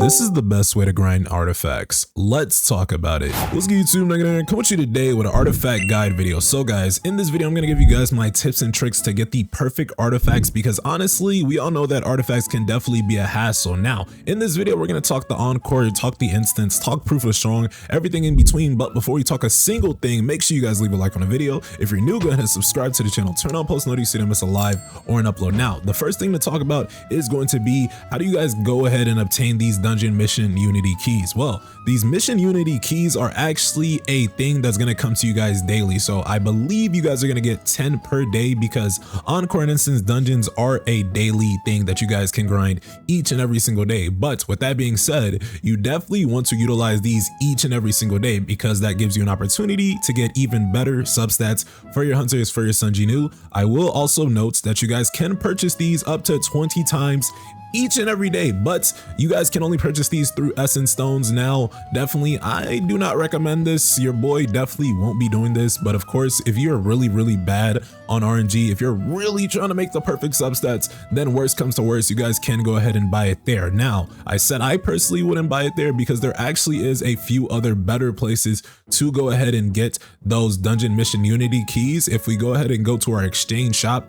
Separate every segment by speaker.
Speaker 1: This is the best way to grind artifacts. Let's talk about it. What's good, YouTube? NoGoodEman coming to you today with an artifact guide video. So guys, in this video, I'm going to give you guys my tips and tricks to get the perfect artifacts, because honestly, we all know that artifacts can definitely be a hassle. Now, in this video, we're going to talk the encore, talk the instance, talk proof of strong, everything in between. But before we talk a single thing, make sure you guys leave a like on the video. If you're new, go ahead and subscribe to the channel, turn on post notifications so you don't miss a live or an upload. Now, the first thing to talk about is going to be, how do you guys go ahead and obtain these dungeon mission unity keys? Well, these mission unity keys are actually a thing that's going to come to you guys daily. So I believe you guys are going to get 10 per day, because encore and instance dungeons are a daily thing that you guys can grind each and every single day. But with that being said, you definitely want to utilize these each and every single day, because that gives you an opportunity to get even better substats for your hunters, for your Sunjinu. I will also note that you guys can purchase these up to 20 times each and every day, but you guys can only purchase these through essence stones. Now, definitely, I do not recommend this. Your boy definitely won't be doing this, but of course, if you're really bad on RNG, if you're really trying to make the perfect substats, then worst comes to worst, you guys can go ahead and buy it there. Now, I said I personally wouldn't buy it there because there actually is a few other better places to go ahead and get those dungeon mission unity keys. If we go ahead and go to our exchange shop,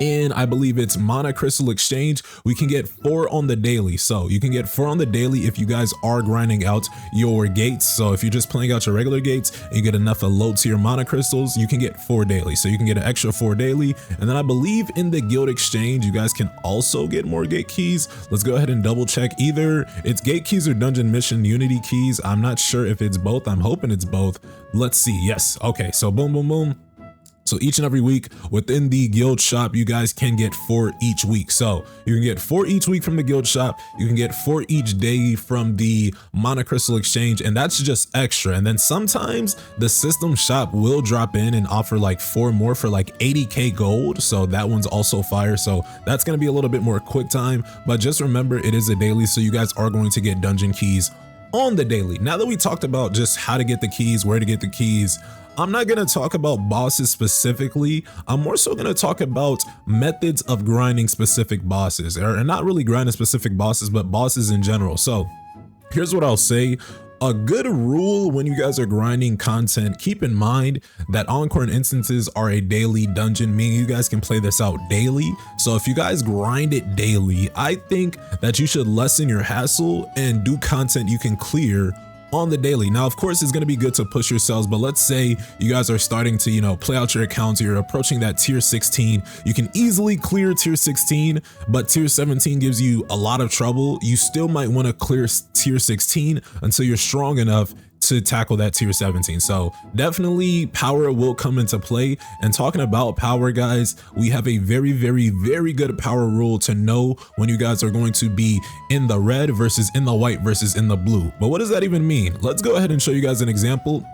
Speaker 1: and I believe it's Mana Crystal Exchange, we can get 4 on the daily. So you can get 4 on the daily if you guys are grinding out your gates. So if you're just playing out your regular gates and you get enough of low tier Mana Crystals, you can get 4 daily. So you can get an extra 4 daily. And then I believe in the Guild Exchange, you guys can also get more gate keys. Let's go ahead and double check. Either it's gate keys or dungeon mission unity keys. I'm not sure if it's both. I'm hoping it's both. Let's see. Yes. Okay. So boom. So each and every week within the guild shop, you guys can get 4 each week. So you can get 4 each week from the guild shop. You can get 4 each day from the Mana Crystal Exchange, and that's just extra. And then sometimes the system shop will drop in and offer like 4 more for like 80k gold. So that one's also fire. So that's going to be a little bit more quick time, but just remember it is a daily. So you guys are going to get dungeon keys on the daily. Now that we talked about just how to get the keys, where to get the keys, I'm not going to talk about bosses specifically. I'm more so going to talk about methods of grinding specific bosses, or not really grinding specific bosses, but bosses in general. So here's what I'll say. A good rule when you guys are grinding content, keep in mind that encore and instances are a daily dungeon, meaning you guys can play this out daily. So if you guys grind it daily, I think that you should lessen your hassle and do content you can clear on the daily. Now, of course, it's going to be good to push yourselves, but let's say you guys are starting to, play out your accounts, you're approaching that tier 16. You can easily clear tier 16, but tier 17 gives you a lot of trouble. You still might want to clear tier 16 until you're strong enough to tackle that tier 17. So definitely power will come into play. And talking about power, guys, we have a very good power rule to know when you guys are going to be in the red versus in the white versus in the blue. But what does that even mean? Let's go ahead and show you guys an example.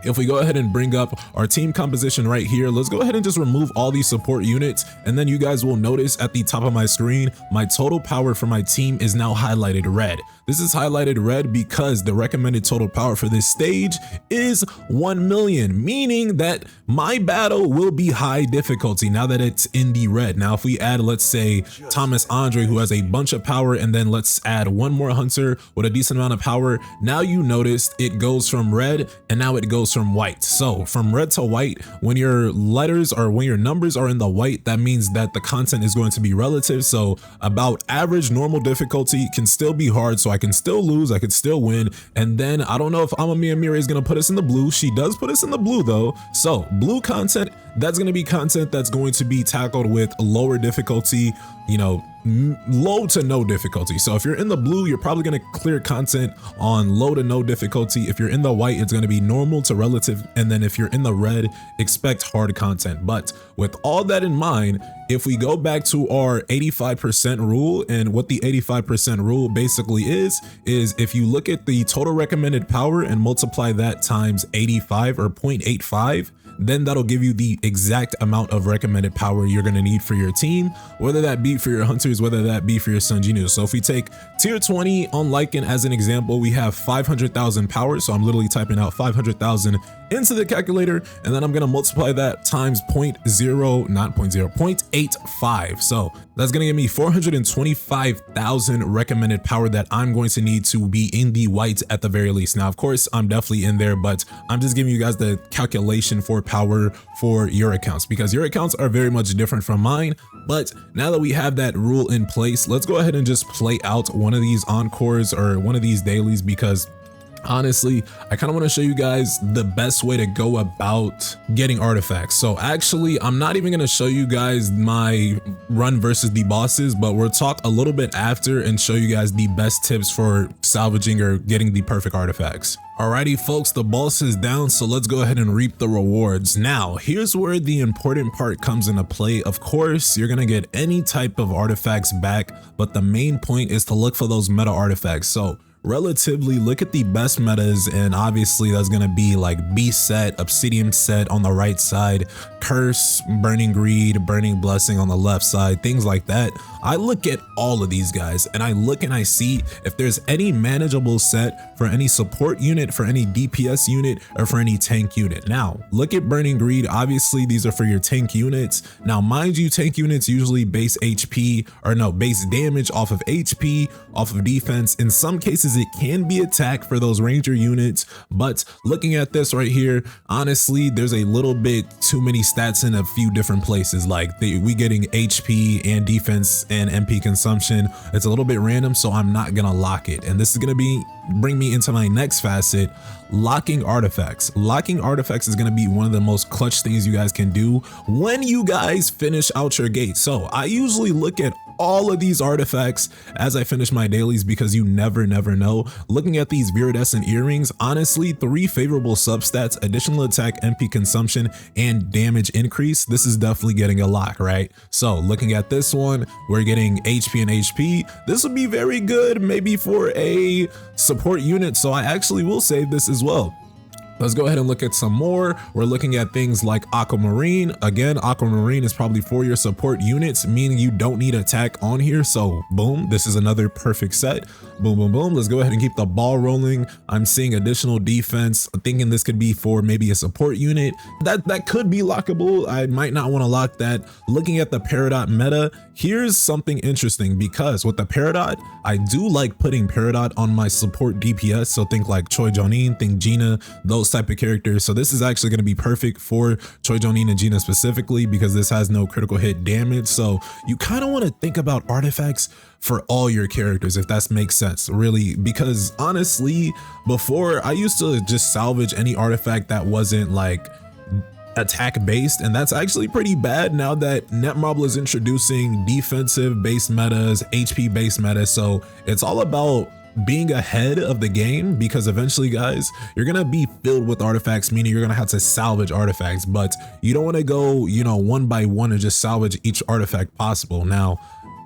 Speaker 1: If we go ahead and bring up our team composition right here, let's go ahead and just remove all these support units. And then you guys will notice at the top of my screen, my total power for my team is now highlighted red. This is highlighted red because the recommended total power for this stage is 1 million, meaning that my battle will be high difficulty now that it's in the red. Now, if we add, let's say, Thomas Andre, who has a bunch of power, and then let's add 1 more hunter with a decent amount of power, now you notice it goes from red and now it goes from white. So from red to white, when your letters or when your numbers are in the white, that means that the content is going to be relative. So about average normal difficulty can still be hard, so I can still lose, I could still win. And then I don't know if Amamia is going to put us in the blue. She does put us in the blue though. So blue content, that's going to be content that's going to be tackled with lower difficulty, low to no difficulty. So if you're in the blue, you're probably going to clear content on low to no difficulty. If you're in the white, it's going to be normal to relative. And then if you're in the red, expect hard content. But with all that in mind, if we go back to our 85% rule, and what the 85% rule basically is if you look at the total recommended power and multiply that times 85 or 0.85, then that'll give you the exact amount of recommended power you're going to need for your team, whether that be for your hunters, whether that be for your Sun Genius. So if we take tier 20 on Lycan as an example, we have 500,000 power. So I'm literally typing out 500,000 into the calculator, and then I'm going to multiply that times 0.85. So that's going to give me 425,000 recommended power that I'm going to need to be in the white at the very least. Now, of course, I'm definitely in there, but I'm just giving you guys the calculation for power for your accounts, because your accounts are very much different from mine. But now that we have that rule in place, let's go ahead and just play out one of these encores or one of these dailies, because honestly, I kind of want to show you guys the best way to go about getting artifacts. So actually, I'm not even going to show you guys my run versus the bosses, but we'll talk a little bit after and show you guys the best tips for salvaging or getting the perfect artifacts. Alrighty folks, the boss is down, so let's go ahead and reap the rewards. Now, here's where the important part comes into play. Of course, you're gonna get any type of artifacts back, but the main point is to look for those meta artifacts. So relatively look at the best metas, and obviously that's gonna be like beast set, obsidian set on the right side, curse, burning greed, burning blessing on the left side, things like that. I look at all of these guys and I look and I see if there's any manageable set for any support unit, for any DPS unit, or for any tank unit. Now look at burning greed. Obviously these are for your tank units. Now mind you, tank units usually base HP, or no, base damage off of HP, off of defense. In some cases it can be attack for those ranger units, but looking at this right here, honestly there's a little bit too many stats in a few different places. Like we getting HP and defense and MP consumption. It's a little bit random, so I'm not gonna lock it. And this is gonna bring me into my next facet, locking artifacts. Locking artifacts is going to be one of the most clutch things you guys can do when you guys finish out your gate. So I usually look at all of these artifacts as I finish my dailies, because you never know. Looking at these viridescent earrings, honestly 3 favorable substats: additional attack, MP consumption, and damage increase. This is definitely getting a lock, right? So looking at this one, we're getting HP and HP. This would be very good maybe for a support unit, so I actually will save this as well. Let's go ahead and look at some more. We're looking at things like Aquamarine. Again, Aquamarine is probably for your support units, meaning you don't need attack on here. So boom, this is another perfect set. Boom, boom, boom. Let's go ahead and keep the ball rolling. I'm seeing additional defense. I'm thinking this could be for maybe a support unit. That could be lockable. I might not want to lock that. Looking at the Peridot meta, here's something interesting, because with the Peridot, I do like putting Peridot on my support DPS. So think like Choi Jonin, think Gina, those type of characters. So this is actually going to be perfect for Choi Jonin and Gina specifically, because this has no critical hit damage. So you kind of want to think about artifacts for all your characters, if that makes sense, really, because honestly, before I used to just salvage any artifact that wasn't like attack based, and that's actually pretty bad now that Netmarble is introducing defensive based metas, HP based metas. So it's all about being ahead of the game, because eventually guys, you're gonna be filled with artifacts, meaning you're gonna have to salvage artifacts, but you don't want to go, you know, one by one and just salvage each artifact possible. Now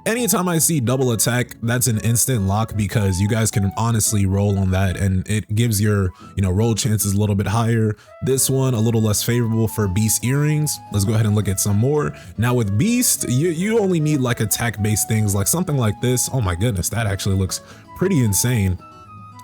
Speaker 1: anytime I see double attack, that's an instant lock, because you guys can honestly roll on that and it gives your, you know, roll chances a little bit higher. This one a little less favorable for beast earrings. Let's go ahead and look at some more. Now with beast, you only need like attack based things, like something like this. Oh my goodness, that actually looks pretty insane.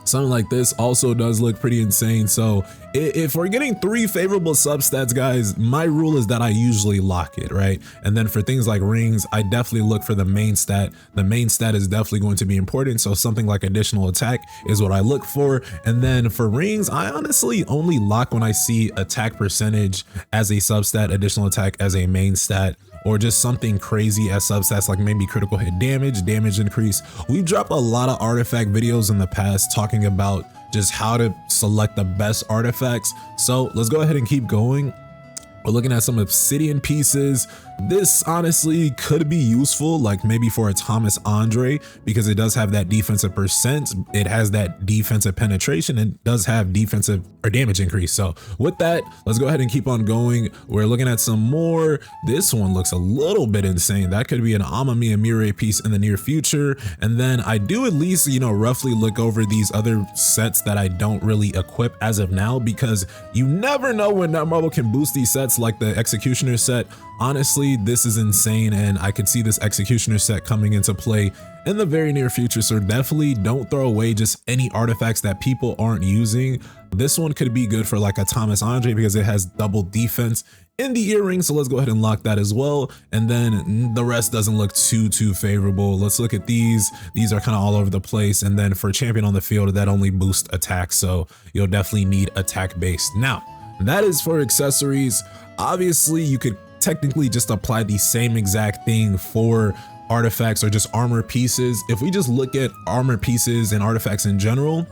Speaker 1: Something like this also does look pretty insane. So if we're getting 3 favorable substats, guys, my rule is that I usually lock it, right? And then for things like rings, I definitely look for the main stat. The main stat is definitely going to be important. So something like additional attack is what I look for. And then for rings, I honestly only lock when I see attack percentage as a substat, additional attack as a main stat, or just something crazy as substats, like maybe critical hit damage, damage increase. We've dropped a lot of artifact videos in the past talking about just how to select the best artifacts. So let's go ahead and keep going. We're looking at some obsidian pieces. This honestly could be useful, like maybe for a Thomas Andre, because it does have that defensive percent. It has that defensive penetration and does have defensive or damage increase. So with that, let's go ahead and keep on going. We're looking at some more. This one looks a little bit insane. That could be an Amami Amire piece in the near future. And then I do at least, you know, roughly look over these other sets that I don't really equip as of now, because you never know when Netmarble can boost these sets, like the Executioner set. Honestly, this is insane, and I could see this Executioner set coming into play in the very near future. So definitely don't throw away just any artifacts that people aren't using. This one could be good for like a Thomas Andre because it has double defense in the earring. So let's go ahead and lock that as well. And then the rest doesn't look too favorable. Let's look at these. These are kind of all over the place. And then for champion on the field, that only boosts attack. So you'll definitely need attack based. Now, that is for accessories. Obviously, you could technically just apply the same exact thing for artifacts or just armor pieces. If we just look at armor pieces and artifacts in general,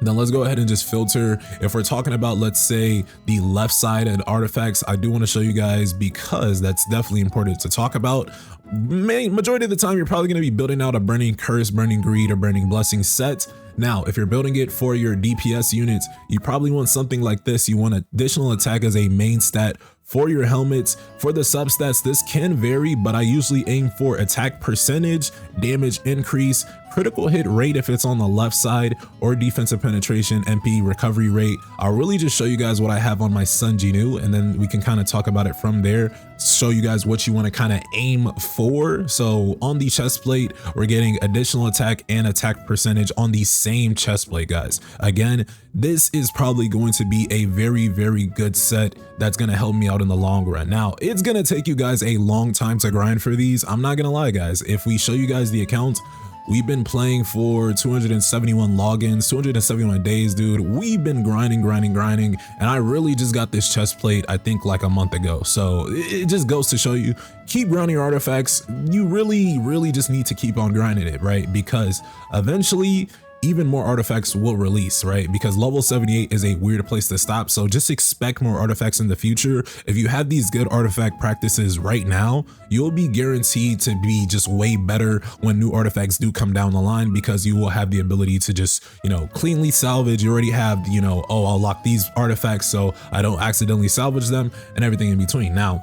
Speaker 1: then let's go ahead and just filter. If we're talking about, let's say, the left side and artifacts, I do want to show you guys, because that's definitely important to talk about. Majority of the time, you're probably going to be building out a Burning Curse, Burning Greed, or Burning Blessing set. Now, if you're building it for your DPS units, you probably want something like this. You want additional attack as a main stat for your helmets. For the substats, this can vary, but I usually aim for attack percentage, damage increase, critical hit rate if it's on the left side, or defensive penetration, MP recovery rate. I'll really just show you guys what I have on my Sun Jinu, and then we can kind of talk about it from there, show you guys what you want to kind of aim for. So on the chest plate, we're getting additional attack and attack percentage on the same chest plate, guys. Again, this is probably going to be a very good set that's going to help me out in the long run. Now, it's going to take you guys a long time to grind for these. I'm not going to lie, guys. If we show you guys the account, we've been playing for 271 logins, 271 days, dude. We've been grinding, and I really just got this chest plate, I think, like a month ago. So it just goes to show you, keep grinding your artifacts. You really just need to keep on grinding it, right? Because eventually, even more artifacts will release, right? Because level 78 is a weird place to stop. So just expect more artifacts in the future. If you have these good artifact practices right now, you'll be guaranteed to be just way better when new artifacts do come down the line, because you will have the ability to just, you know, cleanly salvage. You already have, you know, oh, I'll lock these artifacts so I don't accidentally salvage them, and everything in between. Now,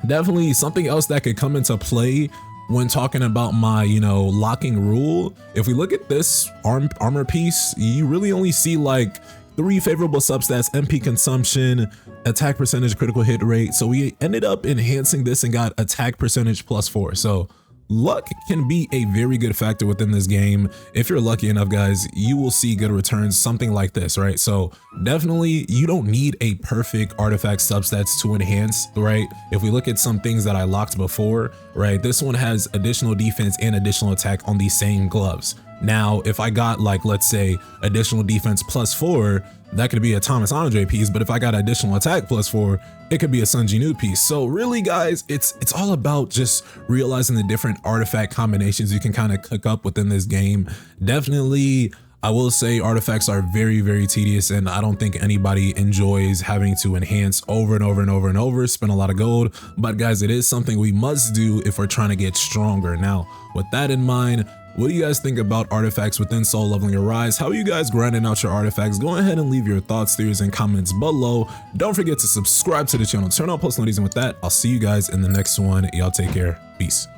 Speaker 1: definitely something else that could come into play when talking about my, you know, locking rule, if we look at this armor piece, you really only see like 3 favorable substats: MP consumption, attack percentage, critical hit rate. So we ended up enhancing this and got attack percentage +4. So luck can be a very good factor within this game. If you're lucky enough, guys, you will see good returns, something like this, right? So definitely, you don't need a perfect artifact substats to enhance, right? If we look at some things that I locked before, right, this one has additional defense and additional attack on the same gloves. Now, if I got, like, let's say additional defense +4, that could be a Thomas Andre piece, but if I got additional attack +4, it could be a Sun Jinu piece. So really, guys, it's all about just realizing the different artifact combinations you can kind of cook up within this game. Definitely, I will say artifacts are very tedious, and I don't think anybody enjoys having to enhance over and over, spend a lot of gold. But guys, it is something we must do if we're trying to get stronger. Now, with that in mind, what do you guys think about artifacts within Soul Leveling Arise? How are you guys grinding out your artifacts? Go ahead and leave your thoughts, theories, and comments below. Don't forget to subscribe to the channel, turn on post notifications, and with that, I'll see you guys in the next one. Y'all take care. Peace.